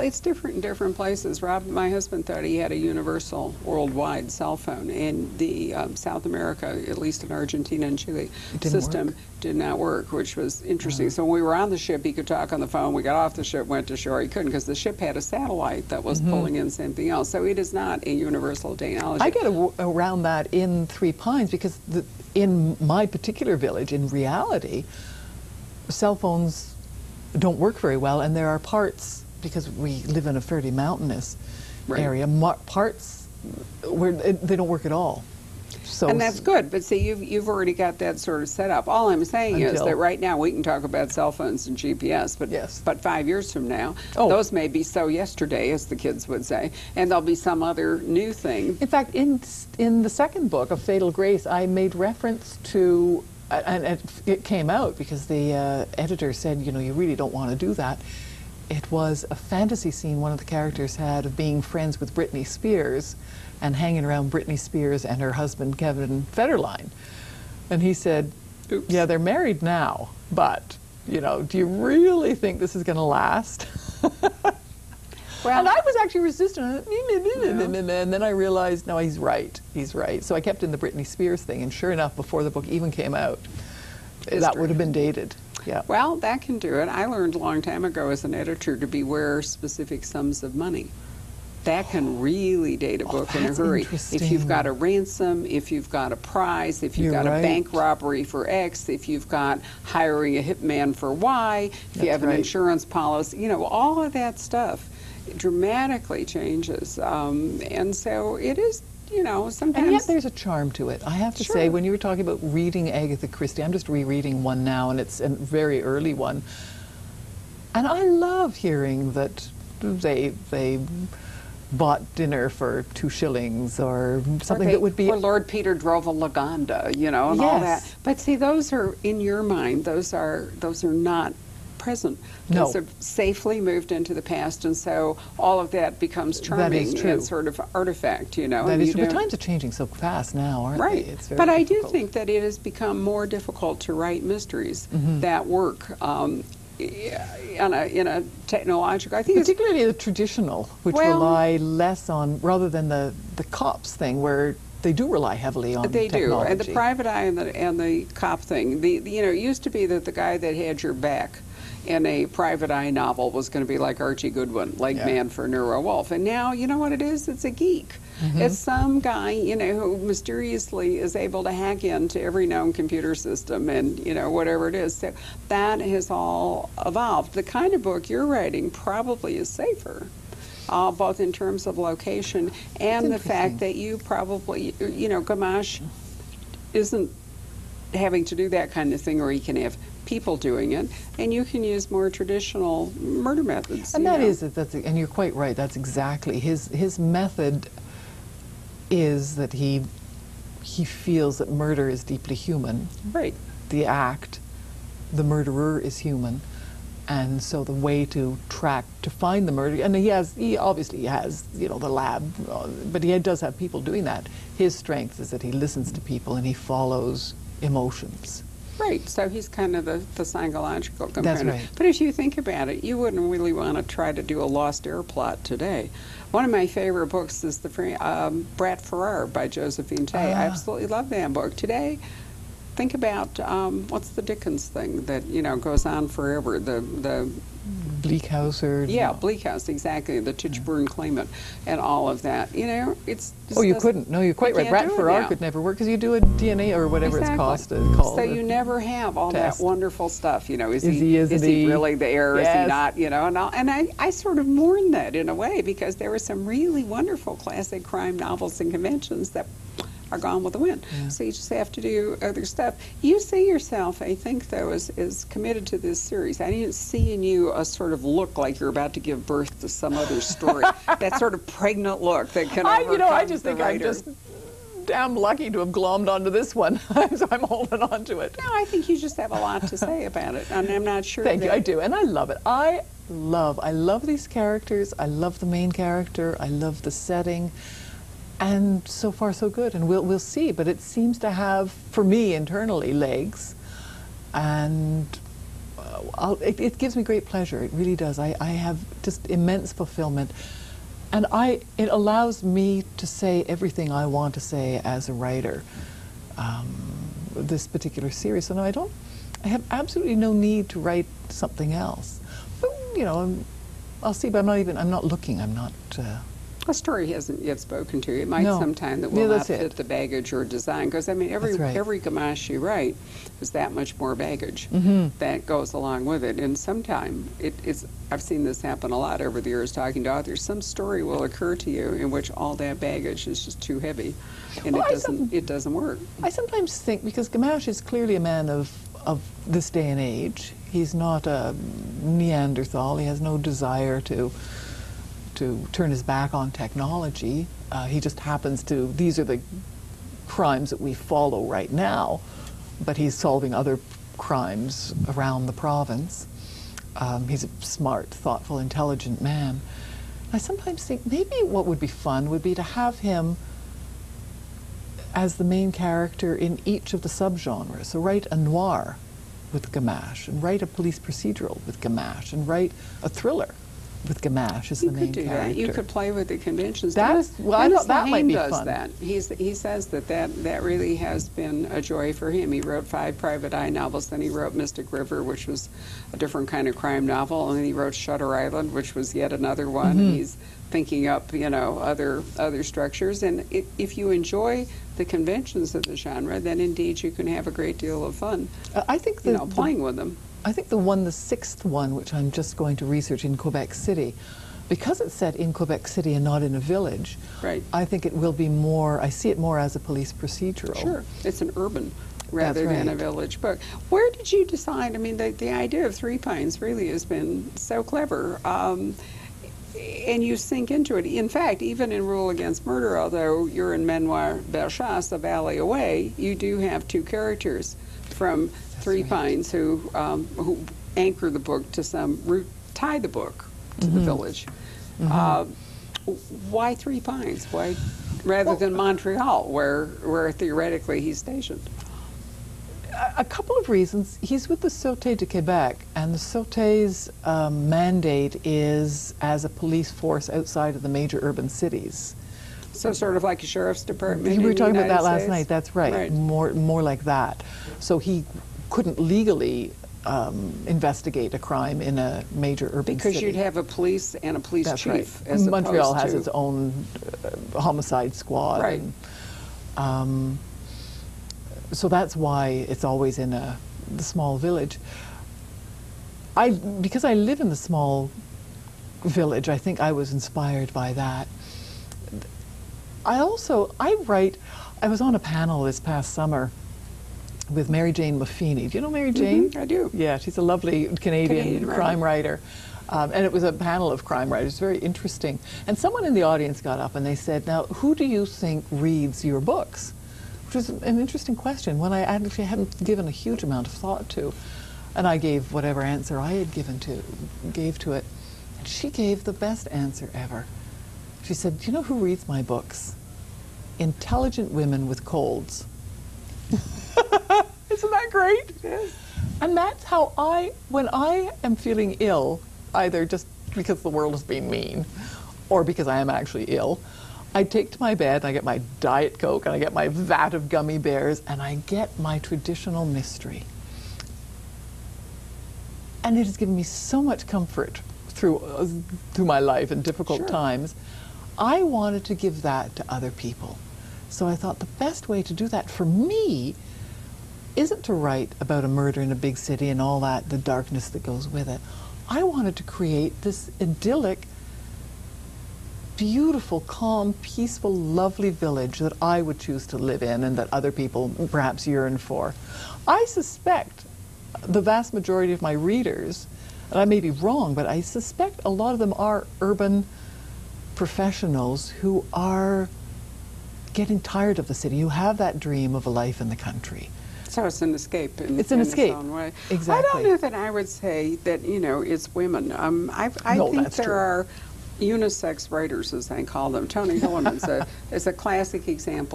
it's different in different places. Rob, my husband, thought he had a universal worldwide cell phone, and the South America, at least in Argentina and Chile, system did not work, which was interesting. So when we were on the ship, he could talk on the phone. We got off the ship, went to shore, he couldn't, because the ship had a satellite that was pulling in something else. So it is not a universal technology. I get around that in Three Pines, because in my particular village, in reality, cell phones don't work very well, and there are parts, because we live in a fairly mountainous area, parts where they don't work at all. So, and that's good, but see, you've already got that sort of set up. All I'm saying is that right now we can talk about cell phones and GPS, but 5 years from now, those may be so yesterday, as the kids would say, and there'll be some other new thing. In fact, in the second book of Fatal Grace, I made reference to, and it came out because the editor said, you know, you really don't want to do that. It was a fantasy scene one of the characters had of being friends with Britney Spears and hanging around Britney Spears and her husband Kevin Federline. And he said, oops, yeah, they're married now, but, you know, do you really think this is going to last? Well, and I was actually resistant, and then I realized, no, he's right. So I kept in the Britney Spears thing, and sure enough, before the book even came out, that would have been dated. Yeah. Well, that can do it. I learned a long time ago as an editor to beware specific sums of money. That can really date a book in a hurry. If you've got a ransom, if you've got a prize, if you've got a bank robbery for X, if you've got hiring a hitman for Y, if you have an insurance policy, you know, all of that stuff dramatically changes. And so it is, you know, sometimes... And yet there's a charm to it. I have to say, when you were talking about reading Agatha Christie, I'm just rereading one now, and it's a very early one. And I love hearing that they bought dinner for 2 shillings or something that would be... Or Lord Peter drove a Lagonda, you know, and all that. But see, those are, in your mind, those are not present. No. Those have safely moved into the past, and so all of that becomes charming and sort of artifact, you know. That is true, but times are changing so fast now, aren't they? It's very but I do think that it has become more difficult to write mysteries that work in a technological, I think particularly the traditional, which rely less on, rather than the cops thing, where they do rely heavily on technology. They do, and the private eye and the cop thing. You know, it used to be that the guy that had your back in a private eye novel was going to be like Archie Goodwin, like Man for Nero Wolfe. And now, you know what it is? It's a geek. It's some guy, you know, who mysteriously is able to hack into every known computer system and, you know, whatever it is. So that has all evolved. The kind of book you're writing probably is safer. Both in terms of location and the fact that you probably, you know, Gamache isn't having to do that kind of thing, or he can have people doing it, and you can use more traditional murder methods. And and you're quite right, that's exactly. His method is that he feels that murder is deeply human. Right. The act, the murderer is human. And so the way to find the murder, and he obviously has, you know, the lab, but he does have people doing that. His strength is that he listens to people and he follows emotions. Right, so he's kind of the psychological component. That's right. But if you think about it, you wouldn't really want to try to do a Lost Air plot today. One of my favorite books is Brat Farrar by Josephine Tey. I absolutely love that book. Today, think about what's the Dickens thing that, you know, goes on forever, the Bleak House, or Bleak House, exactly, the Tichborne claimant and all of that. You know, it's just you couldn't. No, you're quite right. Brat Farrar could never work because you do a DNA or whatever it's called. So you never have all that wonderful stuff. You know, is he really there? Is he not? You know, and I sort of mourn that in a way, because there were some really wonderful classic crime novels and conventions that are gone with the wind. So you just have to do other stuff. You see yourself, I think, though, as committed to this series. I didn't see in you a sort of look like you're about to give birth to some other story. That sort of pregnant look that can I just think I'm just damn lucky to have glommed onto this one. So I'm holding on to it. No, I think you just have a lot to say about it, and I'm not sure. Thank you, I do, and I love it. I love these characters. I love the main character. I love the setting. And so far, so good. And we'll see. But it seems to have, for me internally, legs. And it gives me great pleasure. It really does. I have just immense fulfillment. And it allows me to say everything I want to say as a writer. This particular series, and I have absolutely no need to write something else. But, you know, I'll see, but I'm not looking. I'm not. A story hasn't yet spoken to you. It might No. sometime that will not fit it. the baggage or design. Because, I mean, That's right. every gamache you write is that much more baggage that goes along with it. And sometime, I've seen this happen a lot over the years talking to authors, some story will occur to you in which all that baggage is just too heavy. And Well, it doesn't work. I sometimes think, because Gamache is clearly a man of this day and age. He's not a Neanderthal. He has no desire to turn his back on technology. He just happens to, these are the crimes that we follow right now, but he's solving other crimes around the province. He's a smart, thoughtful, intelligent man. I sometimes think maybe what would be fun would be to have him as the main character in each of the subgenres. So write a noir with Gamache, and write a police procedural with Gamache, and write a thriller with Gamache as the main character. You could do that. You could play with the conventions. Well, I thought that might be fun. That. He says that really has been a joy for him. He wrote 5 private eye novels, then he wrote Mystic River, which was a different kind of crime novel, and then he wrote Shutter Island, which was yet another one. And he's thinking up, you know, other structures. And if you enjoy the conventions of the genre, then indeed you can have a great deal of fun. I think playing with them. I think the 6th one, which I'm just going to research in Quebec City, because it's set in Quebec City and not in a village, right. I think it will be more, I see it more as a police procedural. Sure, it's an urban rather That's than a right. village book. Where did you decide, I mean, the idea of Three Pines really has been so clever. And you sink into it. In fact, even in Rule Against Murder, although you're in Manoir Bellechasse, a valley away, you do have 2 characters from Three Pines who anchor the book to some route, tie the book to the village. Why Three Pines? Why rather than Montreal, where theoretically he's stationed? A couple of reasons. He's with the Sûreté de Québec, and the Sûreté's mandate is as a police force outside of the major urban cities. So sort of like a sheriff's department. We were in talking the about that United last States? night. That's right. Right. More like that. So he couldn't legally investigate a crime in a major urban Because city. you'd have a police and a police That's chief. right. As Montreal opposed has to, its own homicide squad. Right. And, so that's why it's always in the small village. Because I live in the small village, I think I was inspired by that. I was on a panel this past summer with Mary Jane Maffini. Do you know Mary Jane? I do. Yeah, she's a lovely Canadian writer. crime writer. And it was a panel of crime writers, very interesting. And someone in the audience got up and they said, now, who do you think reads your books? Which was an interesting question, one I actually hadn't given a huge amount of thought to. And I gave whatever answer I had gave to it. And she gave the best answer ever. She said, do you know who reads my books? Intelligent women with colds. Isn't that great? Yes. And that's how when I am feeling ill, either just because the world has been mean or because I am actually ill, I take to my bed and I get my Diet Coke and I get my vat of gummy bears and I get my traditional mystery. And it has given me so much comfort through my life in difficult Sure. times. I wanted to give that to other people. So I thought the best way to do that for me isn't to write about a murder in a big city and all that, the darkness that goes with it. I wanted to create this idyllic, beautiful, calm, peaceful, lovely village that I would choose to live in and that other people perhaps yearn for. I suspect the vast majority of my readers, and I may be wrong, but I suspect a lot of them are urban professionals who are getting tired of the city, who have that dream of a life in the country. So it's an escape in, It's an escape. its own way. Exactly. I don't know that I would say that, it's women. I No, think that's there true. are unisex writers, as they call them. Tony Hillerman's is a classic example.